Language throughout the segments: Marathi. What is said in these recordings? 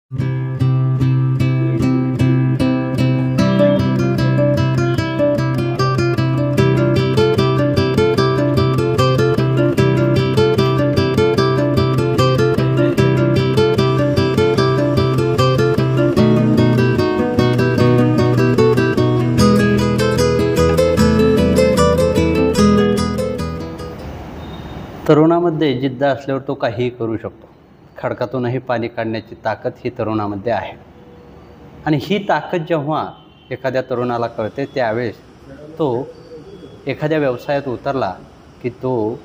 तरुणामध्ये जिद्द असल्यावर तो काहीही करू शकतो. खडकातूनही पाणी काढण्याची ताकद ही तरुणामध्ये आहे. आणि ही ताकद जेव्हा एखाद्या तरुणाला कळते त्यावेळेस तो एखाद्या व्यवसायात उतरला की तो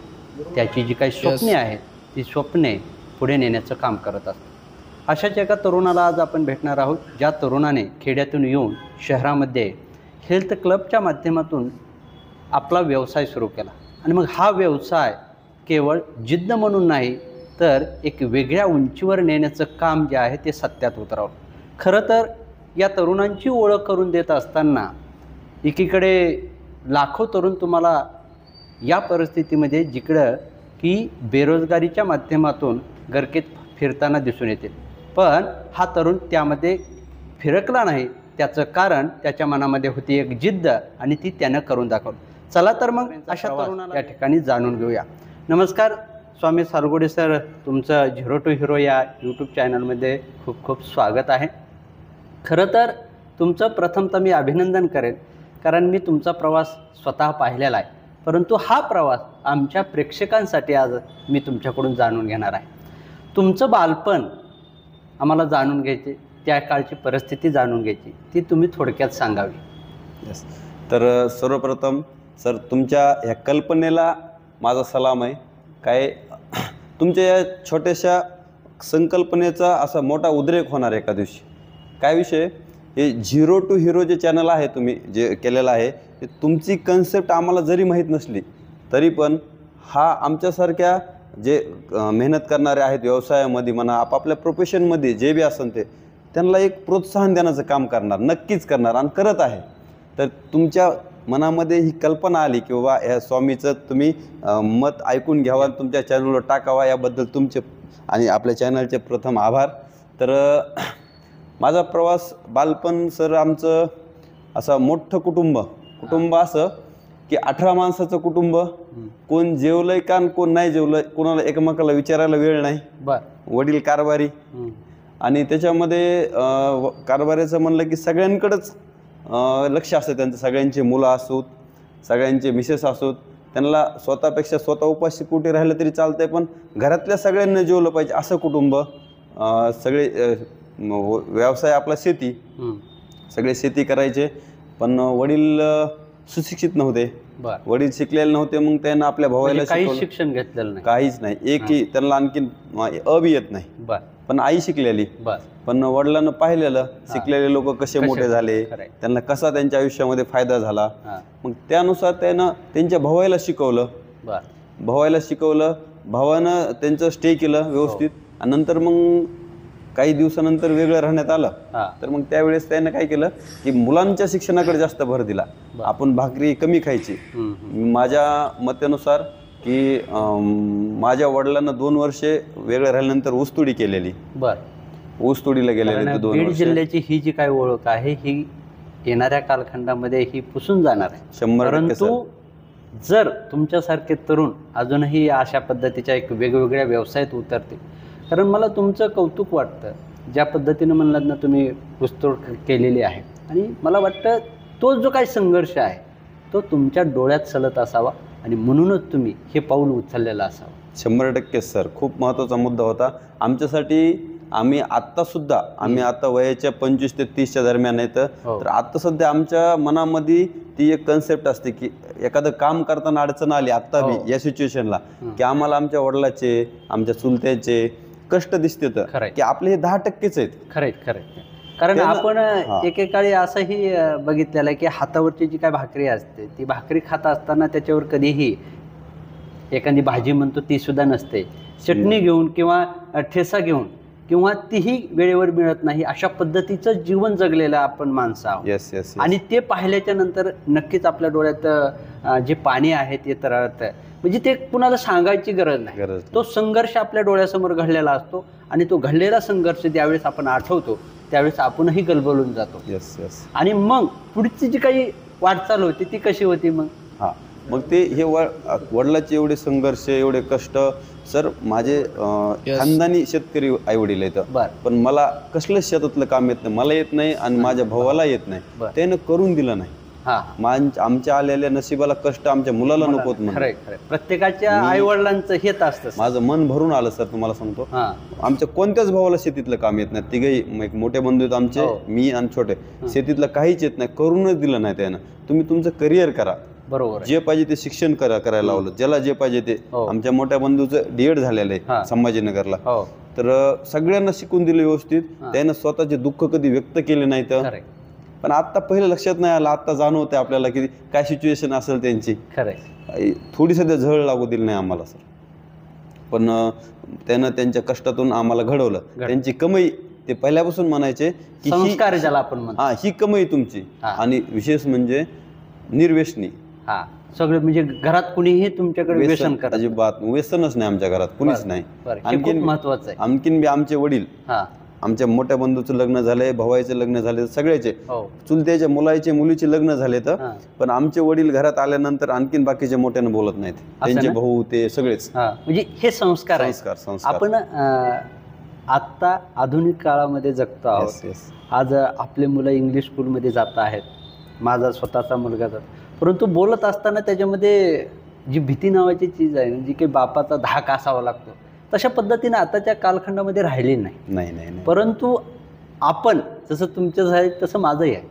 त्याची जी काही स्वप्ने आहेत ती स्वप्ने पुढे नेण्याचं काम करत असतो. अशाच एका तरुणाला आज आपण भेटणार आहोत, ज्या तरुणाने खेड्यातून येऊन शहरामध्ये हेल्थ क्लबच्या माध्यमातून आपला व्यवसाय सुरू केला. आणि मग हा व्यवसाय केवळ जिद्द म्हणून नाही तर एक वेगळ्या उंचीवर नेण्याचं काम जे आहे ते सत्यात उतरवलं. खरं तर या तरुणांची ओळख करून देत असताना एकीकडे लाखो तरुण तुम्हाला या परिस्थितीमध्ये जिकडं की बेरोजगारीच्या माध्यमातून गर्केत फिरताना दिसून येतील, पण हा तरुण त्यामध्ये फिरकला नाही. त्याचं कारण त्याच्या मनामध्ये होती एक जिद्द आणि ती त्यानं करून दाखवली. चला तर मग अशा तरुणाला या ठिकाणी जाणून घेऊया. नमस्कार स्वामी सालगोडे सर, तुमचं झिरो टू हिरो या यूट्यूब चॅनलमध्ये खूप खूप स्वागत आहे. खरं तर तुमचं प्रथमतः मी अभिनंदन करेन, कारण मी तुमचा प्रवास स्वतः पाहिलेला आहे. परंतु हा प्रवास आमच्या प्रेक्षकांसाठी आज मी तुमच्याकडून जाणून घेणार आहे. तुमचं बालपण आम्हाला जाणून घ्यायचे, त्या काळची परिस्थिती जाणून घ्यायची, ती तुम्ही थोडक्यात सांगावी. यस, तर सर्वप्रथम सर तुमच्या ह्या कल्पनेला माझा सलाम आहे. काय तुमच्या या छोट्याशा संकल्पनेचा असा मोठा उद्रेक होणार एका दिवशी. काय विषय, हे झिरो टू हिरो जे चॅनल आहे तुम्ही जे केलेलं आहे, ते तुमची कन्सेप्ट आम्हाला जरी माहीत नसली तरी पण हा आमच्यासारख्या जे मेहनत करणारे आहेत व्यवसायामध्ये म्हणा, आपापल्या प्रोफेशनमध्ये जे बी असेल ते त्यांना एक प्रोत्साहन देण्याचं काम करणार, नक्कीच करणार आणि करत आहे. तर तुमच्या मनामध्ये ही कल्पना आली की बाबा ह्या स्वामीचं तुम्ही मत ऐकून घ्यावा, तुमच्या चॅनलवर टाकावा, याबद्दल तुमचे आणि आपल्या चॅनलचे प्रथम आभार. तर माझा प्रवास बालपण सर आमचं असं मोठं कुटुंब असं की 18 माणसाचं कुटुंब, कोण जेवलंय का कोण नाही जेवलंय, कोणाला एकमेकाला विचारायला वेळ नाही. वडील कारभारी आणि त्याच्यामध्ये कारभाऱ्याचं म्हणलं की सगळ्यांकडेच लक्ष असतं त्यांचं. सगळ्यांची मुलं असोत, सगळ्यांचे मिसेस असोत, त्यांना स्वतःपेक्षा स्वतः उपाशी पोटी राहिलं तरी चालतंय, पण घरातल्या सगळ्यांना जेवलं पाहिजे असं कुटुंब. सगळे व्यवसाय आपला शेती, सगळे शेती करायचे. पण वडील सुशिक्षित नव्हते, वडील शिकलेले नव्हते. मग त्यांना आपल्या भावाला काही शिक्षण घेतलेलं नाही, काहीच नाही, एकही त्यांना आणखीन अबी येत नाही. पण आई शिकलेली, पण वडिलांना पाहिलेलं शिकलेले लोक कसे मोठे झाले, त्यांना कसा त्यांच्या आयुष्यामध्ये फायदा झाला. मग त्यानुसार त्यानं त्यांच्या भावाला शिकवलं, भावानं त्यांचं स्टे केलं व्यवस्थित. आणि नंतर मग काही दिवसानंतर वेगळं राहण्यात आलं. तर मग त्यावेळेस त्यानं काय केलं की मुलांच्या शिक्षणाकडे जास्त भर दिला. आपण भाकरी कमी खायची. माझ्या मतानुसार की माझ्या वडिलांना 2 वर्षे वेगळं राहिल्यानंतर ऊसतोडी केलेली, ऊसतोडीला गेलेले. बीड जिल्ह्याची ही जी काय ओळख आहे ही येणाऱ्या कालखंडामध्ये ही पुसून जाणार आहे 100%. परंतु जर तुमच्यासारखे तरुण अजूनही अशा पद्धतीच्या एक वेगवेगळ्या व्यवसायात उतरतील, कारण मला तुमचं कौतुक वाटतं ज्या पद्धतीनं म्हणलात ना तुम्ही ऊसतोड केलेली आहे. आणि मला वाटतं तो जो काही संघर्ष आहे तो तुमच्या डोळ्यात चलत असावा आणि म्हणूनच तुम्ही हे पाऊल उचललेलं असावं. 100% सर, खूप महत्त्वाचा मुद्दा होता आमच्यासाठी. आम्ही आता वयाच्या 25 ते 30च्या दरम्यान आहेत. तर आता सध्या आमच्या मनामध्ये ती एक कन्सेप्ट असते की एखादं काम करताना अडचण आली आत्ता बी या सिच्युएशनला की आम्हाला आमच्या वडिलाचे, आमच्या चुलत्याचे कष्ट दिसते तर की आपले हे 10%च आहेत. खरंय. कारण आपण एकेकाळी असंही बघितलेलं आहे की हातावरची जी काय भाकरी असते ती भाकरी खात असताना त्याच्यावर कधीही एखादी भाजी म्हणतो ती सुद्धा नसते, चटणी घेऊन किंवा ठेसा घेऊन किंवा तीही वेळेवर मिळत नाही, अशा पद्धतीचं जीवन जगलेलं आपण माणसं आहोत. आणि ते पाहिल्याच्या नंतर नक्कीच आपल्या डोळ्यात जे पाणी आहे ते तरळतं. म्हणजे ते कुणाला सांगायची गरज नाही, तो संघर्ष आपल्या डोळ्यासमोर घडलेला असतो. आणि तो घडलेला संघर्ष ज्यावेळेस आपण आठवतो त्यावेळेस आपणही गलबलून जातो. Yes yes. आणि मग पुढची जी काही वाटचाल होती ती कशी होती मग? हां, मग ते हे वडिलाचे एवढे संघर्ष, एवढे कष्ट. सर माझे खानदानी शेतकरी आई वडील आहेत, पण मला कसलंच शेतातलं काम येत नाही, मला येत नाही आणि माझ्या भावाला येत नाही. त्यानं करून दिलं नाही. आमच्या आलेल्या नशिबाला कष्ट आमच्या मुलाला नकोत म्हणून. प्रत्येकाच्या आई वडिलांचं हेच असतं. माझं मन भरून आलं सर, तुम्हाला सांगतो. आमच्या कोणत्याच भावाला शेतीतलं काम येत नाही. तिघही मोठे बंधू आहेत आमचे, मी आणि छोटे. शेतीतलं काहीच येत नाही, करूनच दिलं नाही त्यानं. तुम्ही तुमचं करिअर करा, बरोबर, जे पाहिजे ते शिक्षण करायला लावलं, ज्याला जे पाहिजे ते. आमच्या मोठ्या बंधूचं डीएड झालेलं आहे संभाजीनगरला. तर सगळ्यांना शिकून दिलं व्यवस्थित. त्यानं स्वतःचे दुःख कधी व्यक्त केले नाहीत. पण आता पहिलं लक्षात नाही आलं, आता जाणवते आपल्याला की काय सिच्युएशन असेल त्यांची. थोडी सध्या झळ लागू दिली नाही आम्हाला सर, पण त्यानं त्यांच्या कष्टातून आम्हाला घडवलं. त्यांची कमाई ते पहिल्यापासून म्हणायचे की संस्कार ज्याला आपण म्हणतो, ही कमाई तुमची. आणि विशेष म्हणजे निर्व्यसनी. सगळे म्हणजे घरात कुणीही तुमच्याकडे व्यसन करत अजिबात व्यसनच नाही आमच्या घरात, कुणीच नाही. आणखीन महत्वाचं आहे, आणखीन आमचे वडील, आमच्या मोठ्या बंधूचं लग्न झालंय, भावाचे लग्न झाले, सगळ्याचे चुलत्याच्या मुलाचे मुलीचे लग्न झाले. तर पण आमचे वडील घरात आल्यानंतर आणखीन बाकीचे मोठ्यानं बोलत नाहीत, त्यांचे भाऊ ते सगळेच. म्हणजे हे संस्कार आपण आता आधुनिक काळामध्ये जगतो आहोत. आज आपले मुलं इंग्लिश स्कूलमध्ये जात आहेत, माझा स्वतःचा मुलगा जातो, परंतु बोलत असताना त्याच्यामध्ये जी भीती नावाची चीज आहे, जी काही बापाचा धाक असावा लागतो, तशा पद्धतीने आताच्या कालखंडामध्ये राहिली नाही. परंतु आपण जसं तुमचं आहे तसं माझंही आहे.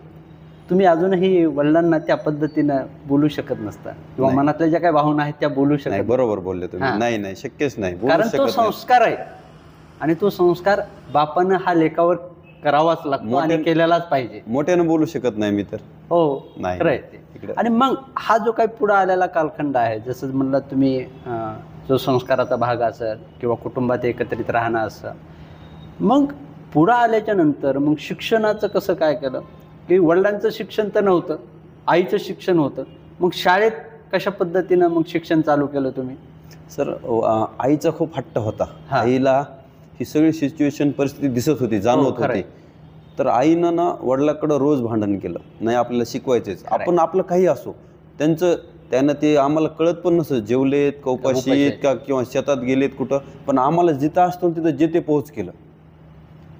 तुम्ही अजूनही वडिलांना त्या पद्धतीनं बोलू शकत नसता किंवा मनातल्या ज्या काही भावना आहेत त्या बोलू शकत. बरोबर बोलले तुम्ही. नाही, शक्यच नाही, कारण तो संस्कार आहे आणि तो संस्कार बापानं हा लेखावर करावाच लागतो आणि केलेलाच पाहिजे. मोठ्यानं बोलू शकत नाही मी तर. हो, नाही. आणि मग हा जो काही पुढे आलेला कालखंड आहे, जसं म्हणलं तुम्ही, जो संस्काराचा भाग असेल किंवा कुटुंबात एकत्रित राहणं असं, मग पुढं आल्याच्या नंतर मग शिक्षणाचं कसं काय केलं? की वडिलांचं शिक्षण तर नव्हतं, आईचं शिक्षण होतं, मग शाळेत कशा पद्धतीनं मग शिक्षण चालू केलं तुम्ही? सर आईचा खूप हट्ट होता. आईला ही सगळी सिच्युएशन परिस्थिती दिसत होती, जाणवत होती. तर आईनं ना वडिलाकडं रोज भांडण केलं, नाही आपल्याला शिकवायचेच, आपण आपलं काही असो. त्यानं ते आम्हाला कळत पण नसतं, जेवलेत का उपाशी आहेत का किंवा शेतात गेलेत कुठं, पण आम्हाला जिथं असतो तिथं जे ते पोहोच केलं.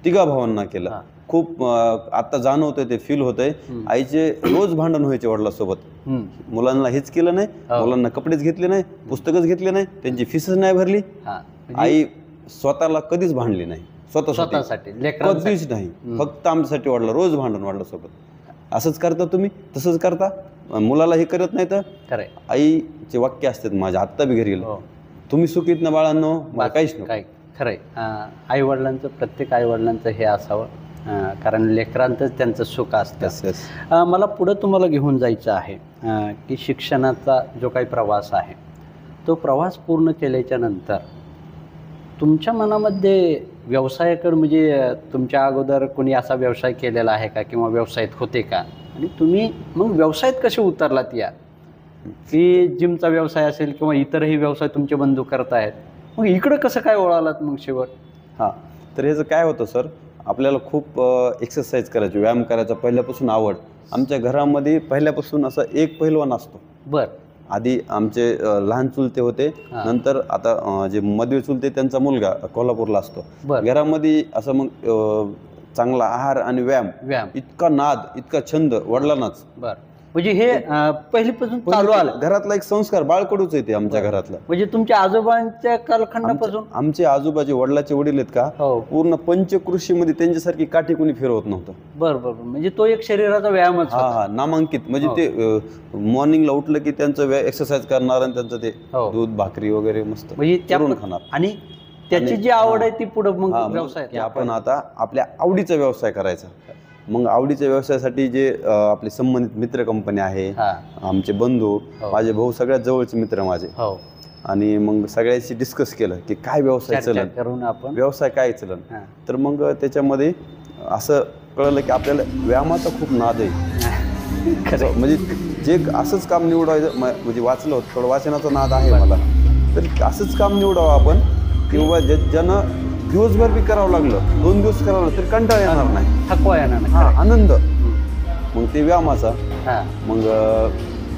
तिघा भावांना केलं. खूप आता जाणवतंय, ते फील होतंय. आईचे रोज भांडण व्हायचे वडिलांसोबत. मुलांना हेच केलं नाही, मुलांना कपडेच घेतले नाही, पुस्तकच घेतले नाही, त्यांची फीसच नाही भरली. आई स्वतःला कधीच भांडली नाही, स्वतःसाठी कधीच नाही, फक्त आमच्यासाठी वाढलं. रोज भांडण वडिलांसोबत. असंच करता तुम्ही, तसंच करता, मुलाला हे करत नाही. तर आईचे वाक्य असतात माझ्या, आत्ता बी घरी गेलो, तुम्ही सुखीत ना बाळांनो, मला काहीच नाही. खरंय, आई वडिलांचं, प्रत्येक आई वडिलांचं हे असावं, कारण लेकरांतच त्यांचं सुख असतं. मला पुढं तुम्हाला घेऊन जायचं आहे की शिक्षणाचा जो काही प्रवास आहे, तो प्रवास पूर्ण केल्याच्या नंतर तुमच्या मनामध्ये व्यवसायाकडे, म्हणजे तुमच्या अगोदर कोणी असा व्यवसाय केलेला आहे का किंवा व्यवसायात होते का, आणि तुम्ही मग व्यवसायात कसे उतरलात? या की जिमचा व्यवसाय असेल किंवा इतरही व्यवसाय तुमचे बंधू करत आहेत, मग इकडं कसं काय वळालात मग शेवट? तर ह्याचं काय होतं सर, आपल्याला खूप एक्सरसाइज करायची, व्यायाम करायचा पहिल्यापासून आवड. आमच्या घरामध्ये पहिल्यापासून असा एक पहिलवान असतो. आधी आमचे लहान चुलते होते, नंतर आता जे मधवे चुलते त्यांचा मुलगा कोल्हापूरला असतो. घरामध्ये असं मग चांगला आहार आणि व्यायाम, इतका नाद, इतका छंद वडिलांनाच. म्हणजे हे पहिलीपासून चालू आलं, घरातला एक संस्कार, बाळकडूच येते आमच्या घरातला. म्हणजे तुमच्या आजोबांच्या कालखंडापासून? आमचे आजोबाचे वडिलाचे वडील आहेत का, पूर्ण पंचकृषीमध्ये त्यांच्यासारखी काठी कोणी फिरवत नव्हतं. बरोबर, म्हणजे तो एक शरीराचा व्यायामच. नामांकित. म्हणजे ते मॉर्निंगला उठलं की त्यांचं एक्सरसाइज करणार आणि त्यांचं ते दूध भाकरी वगैरे मस्त म्हणजे खाणार. आणि त्याची जी आवड आहे ती पुढे मग व्यवसाय, आपण आता आपल्या आवडीचा व्यवसाय करायचा. मग आवडीच्या व्यवसायासाठी जे आपले संबंधित मित्र कंपनी आहे, आमचे बंधू, माझे भाऊ, सगळ्यात जवळचे मित्र माझे, आणि मग सगळ्याशी डिस्कस केलं की काय व्यवसाय चलन, व्यवसाय काय चलन. तर मग त्याच्यामध्ये असं कळलं की आपल्याला व्यायामाचा खूप नाद आहे. म्हणजे जे असंच काम निवडायचं, म्हणजे वाचलं होतं, थोडं वाचनाचा नाद आहे मला, तर असंच काम निवडावं आपण, किंवा ज्यानं दिवसभर बी करावं लागलं, 2 दिवस करावं लागलं तरी कंटाळा येणार नाही, थकवा येणार नाही. हा आनंद. हम्म. मग ते व्यायामाचा हा. मग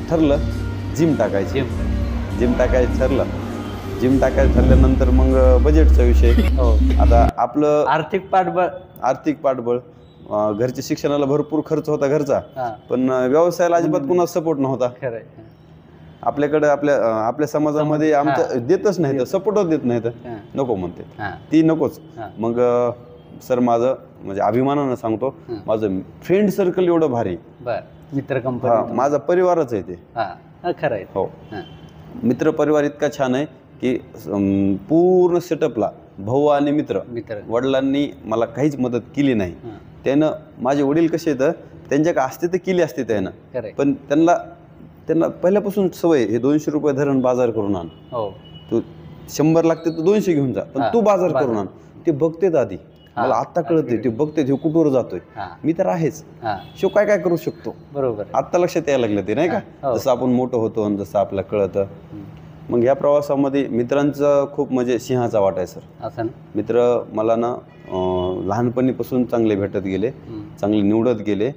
ठरलं जिम टाकायची. जिम टाकायचं ठरलं. जिम टाकायचं ठरल्यानंतर मग बजेटचा विषय. हो. आता आपलं आर्थिक पाठबळ. आर्थिक पाठबळ, घरच्या शिक्षणाला भरपूर खर्च होता घरचा, हा. पण व्यवसायाला अजिबात कुणा सपोर्ट नव्हता. खरंय. आपल्याकडे आपल्या समाजामध्ये आमचं देतच नाही तर सपोर्टच देत नाही तर हा. नको म्हणते हा. ती नकोच. हा. मग सर माझं म्हणजे अभिमानानं सांगतो, माझं फ्रेंड सर्कल एवढं भारी. बर. मित्र हा, कंपनी. माझा परिवारच आहे ते. हा. खरं आहे. हो. हा. मित्र परिवार इतका छान आहे की पूर्ण सेटअपला भाऊ आणि मित्र, वडिलांनी मला काहीच मदत केली नाही. त्यानं माझे वडील कसे आहेत, त्यांच्याकडे असते तर केली असते त्यानं, पण त्यांना पहिल्यापासून सवय हे 200 रुपये धरण बाजार करून आण, तू 100 लागते तर 200 घेऊन जा, पण तू बाजार करून आण. ते बघतेत आधी, मला आत्ता कळते ते बघतेत हे कुठवर जातोय. मी तर आहेच, शिव काय काय करू शकतो. बरोबर. आत्ता लक्षात यायला लागलं ते नाही का, जसं आपण मोठं होतो आणि जसं आपल्याला कळतं. मग ह्या प्रवासामध्ये मित्रांचं खूप म्हणजे सिंहाचा वाटा आहे सर. असं मित्र मला ना लहानपणीपासून चांगले भेटत गेले, चांगले निवडत गेले.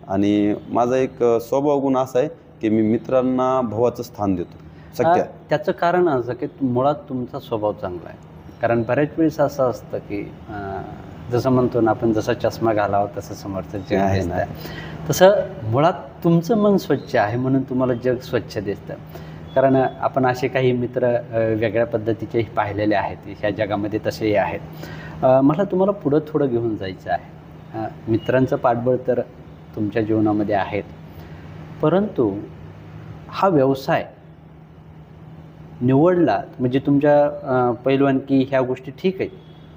आणि माझा एक स्वभाव गुण असा आहे की मी मित्रांना भावाचं स्थान देतो सख्या. त्याचं कारण असं की मुळात तुमचा स्वभाव चांगला आहे. कारण बऱ्याच वेळेस असं असतं की जसं म्हणतो ना आपण, जसा चष्मा घालावा तसं समर्थ जग दिसतं, तसं मुळात तुमचं मन स्वच्छ आहे म्हणून तुम्हाला जग स्वच्छ दिसतं. कारण आपण असे काही मित्र वेगळ्या पद्धतीचेही पाहिलेले आहेत, ह्या जगामध्ये तसेही आहेत. मला तुम्हाला पुढं थोडं घेऊन जायचं आहे. मित्रांचं पाठबळ तर तुमच्या जीवनामध्ये आहेत, परंतु हा व्यवसाय निवडला म्हणजे तुमच्या पैलवानकी ह्या गोष्टी ठीक आहेत,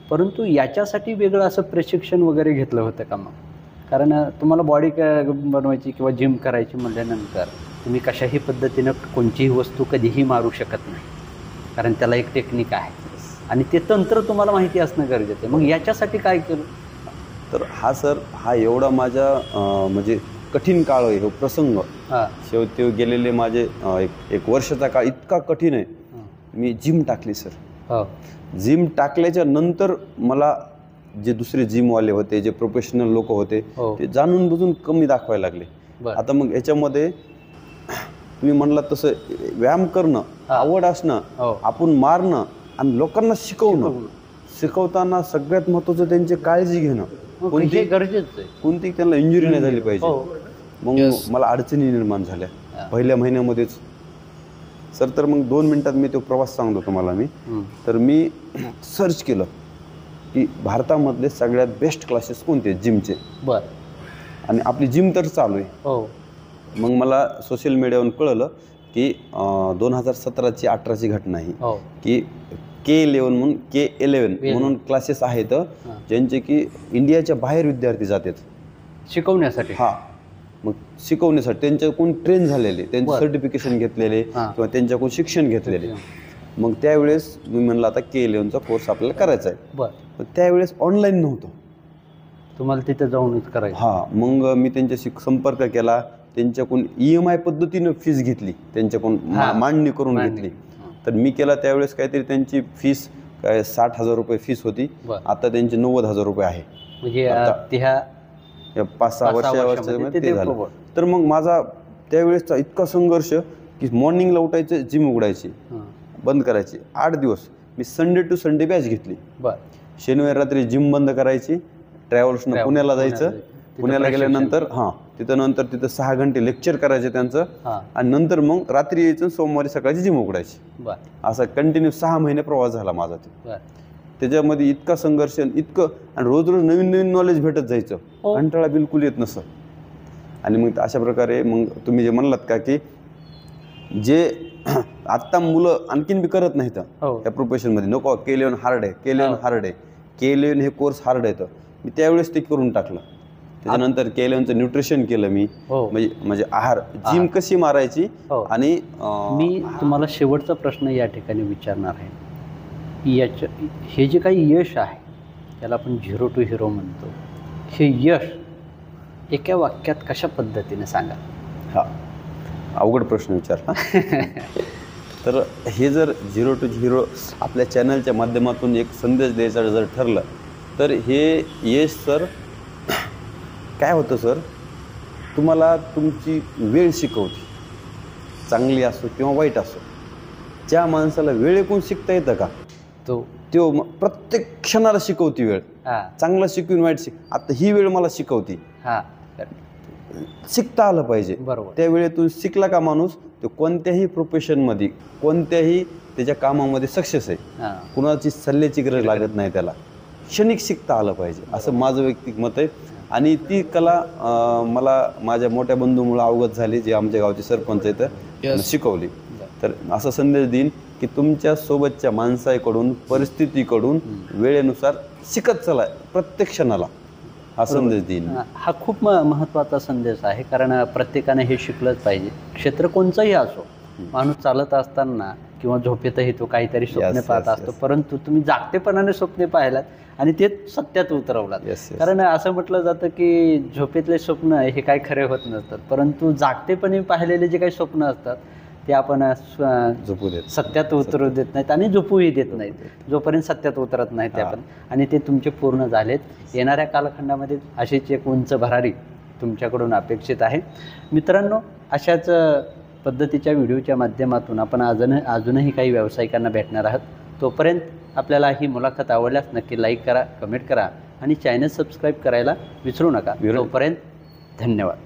परंतु याच्यासाठी वेगळं असं प्रशिक्षण वगैरे घेतलं होतं का मग? कारण तुम्हाला बॉडी बनवायची किंवा जिम करायची म्हटल्यानंतर तुम्ही कशाही पद्धतीनं कोणतीही वस्तू कधीही मारू शकत नाही, कारण त्याला एक टेक्निक आहे आणि ते तंत्र तुम्हाला माहिती असणं गरजेचं आहे. मग याच्यासाठी काय केलं? तर हा एवढा माझ्या म्हणजे कठीण काळ आहे, हो प्रसंग. शेवटी गेलेले माझे एक वर्षाचा काळ इतका कठीण आहे. मी जिम टाकली सर. जिम टाकल्याच्या नंतर मला जे दुसरे जिमवाले होते, जे प्रोफेशनल लोक होते, ते जाणून बुजून कमी दाखवायला लागले. आता मग याच्यामध्ये तुम्ही म्हणलात तसं व्यायाम करणं, आवड असणं, आपण मारणं आणि लोकांना शिकवताना सगळ्यात महत्त्वाचं त्यांची काळजी घेणं. कोणती गरजेचं आहे, कोणती त्यांना इंजुरी नाही झाली पाहिजे. मग मला अडचणी निर्माण झाल्या पहिल्या महिन्यामध्येच सर. तर मग 2 मिनिटात मी तो प्रवास सांगतो तुम्हाला. तर मी सर्च केलं की भारतामधले सगळ्यात बेस्ट क्लासेस कोणते जिमचे. आणि आपली जिम तर चालू आहे. मग मला सोशल मीडियावरून कळलं की 2017ची 18ची घटना ही की K11 म्हणून K11 म्हणून क्लासेस आहेत ज्यांचे की इंडियाच्या बाहेर विद्यार्थी जातात शिकवण्यासाठी. मग शिकवण्यासाठी त्यांच्याकडून ट्रेन झालेले, त्यांचे सर्टिफिकेशन घेतलेले किंवा त्यांच्याकडून शिक्षण घेतलेले. मग त्यावेळेस मी म्हणलं आता K11चा कोर्स आपल्याला करायचा आहे. पण त्यावेळेस ऑनलाईन नव्हतं, तुम्हाला तिथे जाऊनच करायचं. मग मी त्यांच्याशी संपर्क केला, त्यांच्याकडून EMI पद्धतीनं फीस घेतली, त्यांच्याकडून मांडणी करून घेतली. तर मी केला त्यावेळेस काहीतरी त्यांची फीस काय 60,000 रुपये फीस होती. आता त्यांची 90,000 रुपये आहे. म्हणजे 5-6 वर्षामध्ये ते झालं. तर मग माझा त्यावेळेसचा इतका संघर्ष की मॉर्निंगला उठायचं, जिम उघडायची, बंद करायची. 8 दिवस मी संडे टू संडे बॅच घेतली. शनिवारी रात्री जिम बंद करायची, ट्रॅव्हल्सनं पुण्याला जायचं. पुण्याला गेल्यानंतर तिथं 6 घंटे लेक्चर करायचे त्यांचं, आणि नंतर मग रात्री यायचं, सोमवारी सकाळची जिम उघडायची. असा कंटिन्यू 6 महिने प्रवास झाला माझा. त्याच्यामध्ये इतका संघर्ष, इतकं, आणि रोज रोज नवीन नवीन नॉलेज भेटत जायचं, कंटाळा बिलकुल येत नसं. आणि मग अशा प्रकारे मग तुम्ही जे म्हणलात का की जे आत्ता मुलं आणखीन बी करत नाहीत या प्रोफेशनमध्ये, नको K11 हार्ड आहे, K11 हार्ड आहे, K11 हे कोर्स हार्ड आहे, तर मी त्यावेळेस ते करून टाकलं. त्याच्यानंतर K11चं न्यूट्रिशन केलं मी, म्हणजे आहार, जिम कशी मारायची. आणि मी तुम्हाला शेवटचा प्रश्न या ठिकाणी विचारणार आहे की हे जे काही यश आहे त्याला आपण 0 to hero म्हणतो, हे यश एका वाक्यात कशा पद्धतीने सांगा? अवघड प्रश्न विचार. तर हे जर 0 to 0 आपल्या चॅनलच्या माध्यमातून एक संदेश द्यायचा जर ठरलं तर हे यश सर काय होतं सर, तुम्हाला तुमची वेळ शिकवते, चांगली असो किंवा वाईट असो. ज्या माणसाला वेळ ऐकून शिकता येतं का तो प्रत्येक क्षणाला शिकवती वेळ. चांगलं शिकवून वाईट आता ही वेळ मला शिकवती. शिकता आलं पाहिजे. बरोबर. त्या वेळेतून शिकला का माणूस तो कोणत्याही प्रोफेशनमध्ये कोणत्याही त्याच्या कामामध्ये सक्सेस आहे. कुणाची सल्ल्याची गरज लागत नाही त्याला. क्षणिक शिकता आलं पाहिजे असं माझं वैयक्तिक मत आहे. आणि ती कला मला माझ्या मोठ्या बंधूमुळे अवगत झाली, जे आमच्या गावचे सरपंच आहेत, शिकवली. तर असा संदेश देईन की तुमच्या सोबतच्या माणसाकडून परिस्थितीकडून वेळेनुसार शिकत चला प्रत्येक क्षणाला, हा संदेश देईन. हा खूप महत्त्वाचा संदेश आहे, कारण प्रत्येकाने हे शिकलंच पाहिजे. क्षेत्र कोणचंही असो, माणूस चालत असताना किंवा झोपेतही तो काहीतरी स्वप्ने पाहत असतो, परंतु तुम्ही जागतेपणाने स्वप्ने पाहिलात आणि ते सत्यात उतरवलात. कारण असं म्हटलं जातं की झोपेतले स्वप्न हे काय खरे होत नसतात, परंतु जागतेपणे पाहिलेले जे काही स्वप्न असतात ते आपण झोपू देत, सत्यात उतरू देत नाहीत आणि झोपूही देत नाहीत, जोपर्यंत सत्यात उतरत नाहीत ते आपण. आणि ते तुमचे पूर्ण झालेत. येणाऱ्या कालखंडामध्ये अशीच एक उंच भरारी तुमच्याकडून अपेक्षित आहे. मित्रांनो, अशाच पद्धतीच्या व्हिडिओच्या माध्यमातून आपण अजूनही काही व्यावसायिकांना भेटणार आहोत. तोपर्यंत आपल्याला ही मुलाखत आवडल्यास नक्की लाईक करा, कमेंट करा आणि चॅनल सबस्क्राईब करायला विसरू नका. तोपर्यंत धन्यवाद.